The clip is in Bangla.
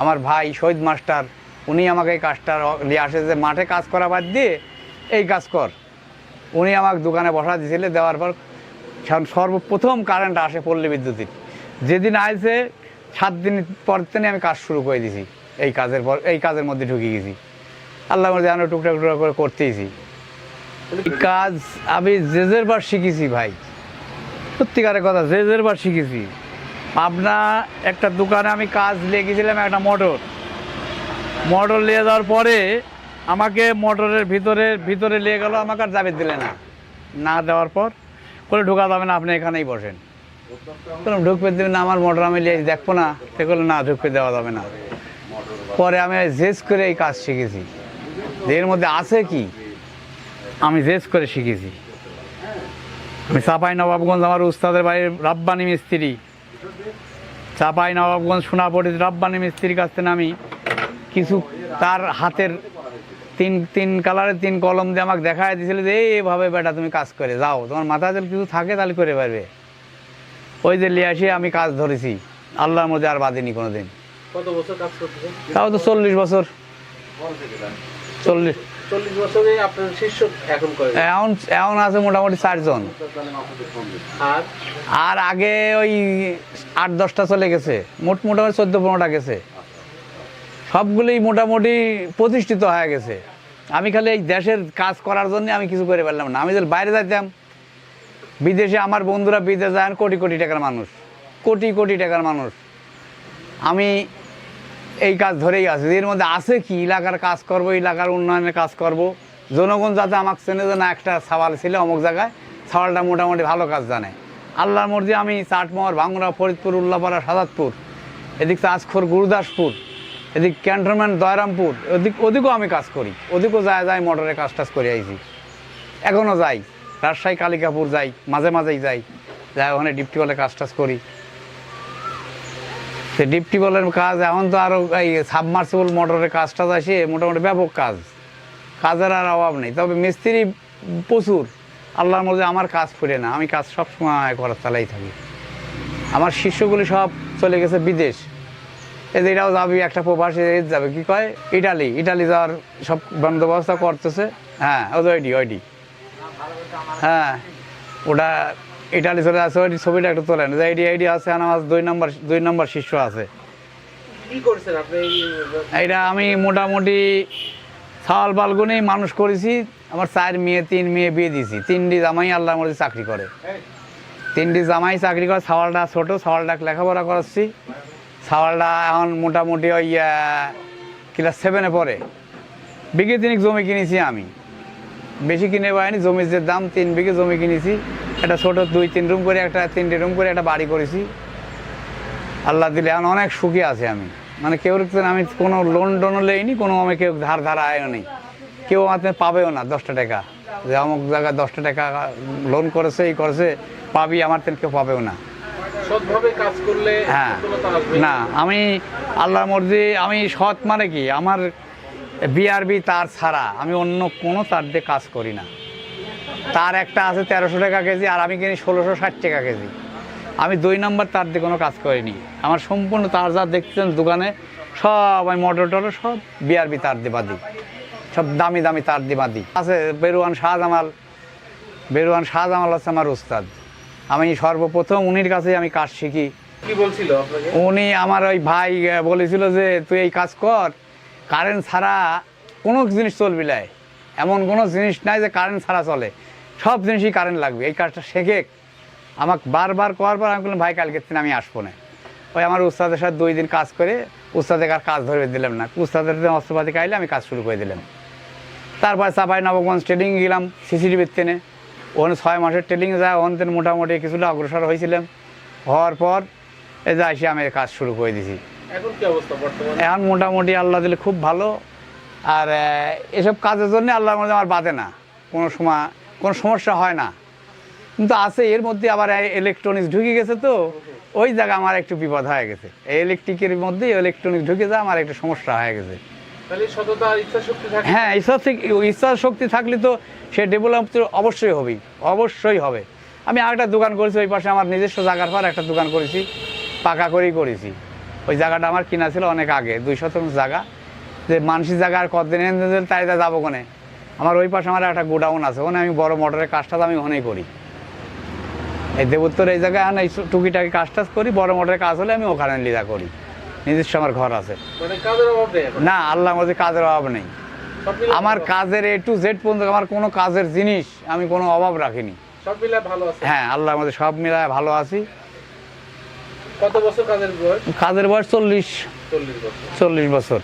আমার ভাই শহীদ মাস্টার, উনি আমাকে এই কাজটা নিয়ে আসে যে মাঠে কাজ করা বাদ দিয়ে এই কাজ কর। উনি আমাকে দোকানে বসা দিয়েছিলেন, দেওয়ার পর সর্বপ্রথম কারেন্ট আসে পল্লী বিদ্যুতের। যেদিন আসে 7 দিন পর থেকে আমি কাজ শুরু করে দিয়েছি। এই কাজের মধ্যে ঢুকে গেছি, আল্লাহর মধ্যে আমরা টুকরা টুকরা করে করতেইছি। এই কাজ আমি জেজের বার শিখেছি ভাই, সত্যিকারের কথা, জেজের বার শিখেছি। আপনার একটা দোকানে আমি কাজ লেগেছিলাম, একটা মোটর নিয়ে যাওয়ার পরে আমাকে মোটরের ভিতরে নিয়ে গেল, আমাকে আর যাবে দিলে না দেওয়ার পর বলে ঢোকা যাবে না, আপনি এখানেই বসেন। বললাম ঢুকতে দেবে না, আমার মোটর আমি নিয়ে দেখবো না। সে বললো না, ঢুকতে দেওয়া যাবে না। পরে আমি জেজ করে এই কাজ শিখেছি, এর মধ্যে আছে কি আমি জেজ করে শিখেছি। আমি চাঁপাইনবাবগঞ্জ, আমার উস্তাদের বাড়ির রাব্বানি মিস্ত্রি, চাঁপাইনবাবগঞ্জ সোনাপট্টি রাব্বানি মিস্ত্রির কাছ থেকে আমি কিছু তার হাতের তিন কালারের 3 কলম দিয়ে আমাকে দেখায় দিয়েছিল যে এইভাবে বেটা তুমি কাজ করে যাও, তোমার মাথায় যদি কিছু থাকে তাহলে করে পারবে। ওই যে নিয়ে আসি আমি কাজ ধরেছি, আল্লাহর মধ্যে আর বাদিনি কোনো দিন। কত বছর কাজ করতেছেন? তাও তো 40 বছর। 40 বছরে আপনার শিষ্য এখন করে? এখন আছে মোটামুটি 4 জন। আর আগে ওই 8-10টা চলে গেছে, মোটামুটি 14-15টা গেছে। সবগুলোই মোটামুটি প্রতিষ্ঠিত হয়ে গেছে। আমি খালি এই দেশের কাজ করার জন্য আমি কিছু করে পারলাম না। আমি যদি বাইরে যাইতাম, বিদেশে আমার বন্ধুরা বিদেশে যান, কোটি কোটি টাকার মানুষ, কোটি টাকার মানুষ। আমি এই কাজ ধরেই আছি। এর মধ্যে আছে কি এলাকার কাজ করব, এলাকার উন্নয়নের কাজ করব, জনগণ যাতে আমাকে চেনে যে না একটা সাওয়াল ছিল অমুক জায়গায়, সাওয়ালটা মোটামুটি ভালো কাজ জানে। আল্লাহর মর্জি আমি চাটমোহর, ভাঙ্গুড়া, ফরিদপুর, উল্লাপাড়া, সাদাতপুর, এদিক চাঁচখোর, গুরুদাসপুর, এদিক ক্যান্টনমেন্ট, দয়রামপুর, ওদিকেও আমি কাজ করি। ওদিকেও যায় মোটরে কাজ টাজ করে আইছি, এখনও যাই। রাজশাহী, কালিকাপুর যাই, মাঝেই যাই ওখানে ডিপটি বলে কাজ টাজ করি। সে ডিপটি বলের কাজ এখন তো আরও এই সাবমার্সিবল মোটরের কাজটা আসে, মোটামুটি ব্যাপক কাজের আর অভাব নেই। তবে মিস্ত্রি প্রচুর, আল্লাহর মধ্যে আমার কাজ ফুরে না, আমি কাজ সবসময় করার চালাই থাকি। আমার শিষ্যগুলি সব চলে গেছে বিদেশ। এটাও যাবি, একটা প্রবাসী যাবে কি কয় ইটালি যাওয়ার সব বন্দোবস্ত করতেছে। হ্যাঁ ওইডি হ্যাঁ, ওটা ইটালি চলে আছে। ওই ছবিটা একটু তোলেন, আইডি আছে। আমার 2 নম্বর শিষ্য আছে। এইটা আমি মোটামুটি সাওয়াল বালগুনেই মানুষ করেছি। আমার 4 মেয়ে 3 মেয়ে বিয়ে দিয়েছি। 3টি জামাই আল্লাহর মধ্যে চাকরি করে। 3টি জামাই চাকরি করে। সাওয়ালটা ছোট, সাওয়ালটাকে লেখাপড়া করাচ্ছি। সাওয়ালটা এখন মোটামুটি ওই ক্লাস 7-এ পড়ে। বিঘে 3 জমি কিনেছি আমি, বেশি কিনে পাইনি। জমির যে দাম, 3 বিঘে জমি কিনেছি। একটা ছোটো 2-3 রুম করে, একটা 3টে রুম করে একটা বাড়ি করেছি। আল্লাহ দিলে এখন অনেক সুখী আছি আমি। মানে কেউ আমি কোনো লোনও লেইনি, কোনো আমি কেউ ধার আয়ও নেই। কেউ আমাদের পাবেও না 10টা টাকা, যে অমুক জায়গায় 10টা টাকা লোন করেছে, এই করেছে, পাবি, আমার তেন কেউ পাবেও না। হ্যাঁ না, আমি আল্লাহর মর্জি, আমি সৎ মানে কি, আমার বিআরবি তার ছাড়া আমি অন্য কোনো তার দিয়ে কাজ করি না। তার একটা আছে 1300 টাকা কেজি, আর আমি কিনি 1660 টাকা কেজি। আমি 2 নম্বর তার দিয়ে কোনো কাজ করিনি। আমার সম্পূর্ণ তার যা দেখছেন দোকানে সব আমি মোটর সব বিআরবি তার দিয়ে বাদি, সব দামি তার দিয়ে বাদি আছে। বেরোয়ান শাহজামাল হচ্ছে আমার উস্তাদ। আমি সর্বপ্রথম উনির কাছে আমি কাজ শিখি। কি বলছিল আপনাকে? উনি আমার ওই ভাই বলেছিল যে তুই এই কাজ কর, কারেন্ট ছাড়া কোনো জিনিস চলবি না, এমন কোনো জিনিস নাই যে কারেন্ট ছাড়া চলে, সব জিনিসই কারেন্ট লাগবে, এই কাজটা শেখে। আমাকে বারবার করার পর আমি বললাম ভাই কালকের দিন আমি আসবো না। ওই আমার উস্তাদের সাথে 2 দিন কাজ করে উস্তাদের আর কাজ ধরে দিলাম না। উস্তাদের অস্ত্রপাতি খাইলে আমি কাজ শুরু করে দিলাম। তারপর চাঁপাইনবাবগঞ্জ ট্রেনিং গেলাম সিসিটিভির তেনে। ওখানে 6 মাসের ট্রেনিং যায়। ওখান থেকে মোটামুটি কিছুটা অগ্রসর হয়েছিলাম। হওয়ার পর এই যে এসে আমি কাজ শুরু করে দিয়েছি। এখন কি অবস্থা বর্তমানে? এখন মোটামুটি আল্লাহ দিলে খুব ভালো। আর এসব কাজের জন্য আল্লাহর মধ্যে আমার বাধে না, কোনো সময় কোনো সমস্যা হয় না। কিন্তু আছে এর মধ্যে আবার ইলেকট্রনিক্স ঢুকে গেছে, তো ওই জায়গা আমার একটু বিপদ হয়ে গেছে। এই ইলেকট্রিকের মধ্যে ইলেকট্রনিক্স ঢুকে যায়, আমার একটু সমস্যা হয়ে গেছে। হ্যাঁ, ইচ্ছা শক্তি থাকলে তো সে ডেভেলপ অবশ্যই হবে। আমি আরেকটা দোকান করেছি ওই পাশে, আমার নিজস্ব জায়গার পর একটা দোকান করেছি, পাকা করেই করেছি। ওই জায়গাটা আমার কিনা ছিল অনেক আগে 2 শতাংশ জায়গা, যে মানসিক জায়গা আর কতদিন এনে দিলে তাই যাবো কোনে। আমার ওই পাশে আমার একটা গোডাউন আছে, ওখানে আমি বড় মোটরের কাজটা আমি ওখানেই করি। এই দেবোত্তর এই জায়গায় এই টুকিটাকি কাজ টাজ করি, বড় মোটরের কাজ হলে আমি ওখানে লিজা করি। নিজস্ব আমার ঘর আছে। মানে কাজের অভাব নেই এখন? না, আল্লাহ মধ্যে কাজের অভাব নেই। সব মিলে আমার ভালো- কাজের A to Z পর্যন্ত আমার কোনো কাজের জিনিস আমি কোনো অভাব রাখিনি। সব মিলে ভালো আছে। হ্যাঁ, আল্লাহর মধ্যে সব মিলায় ভালো আছি। কত বছর কাজের বয়স? কাজের বয়স 40 40 বছর। 40 বছর।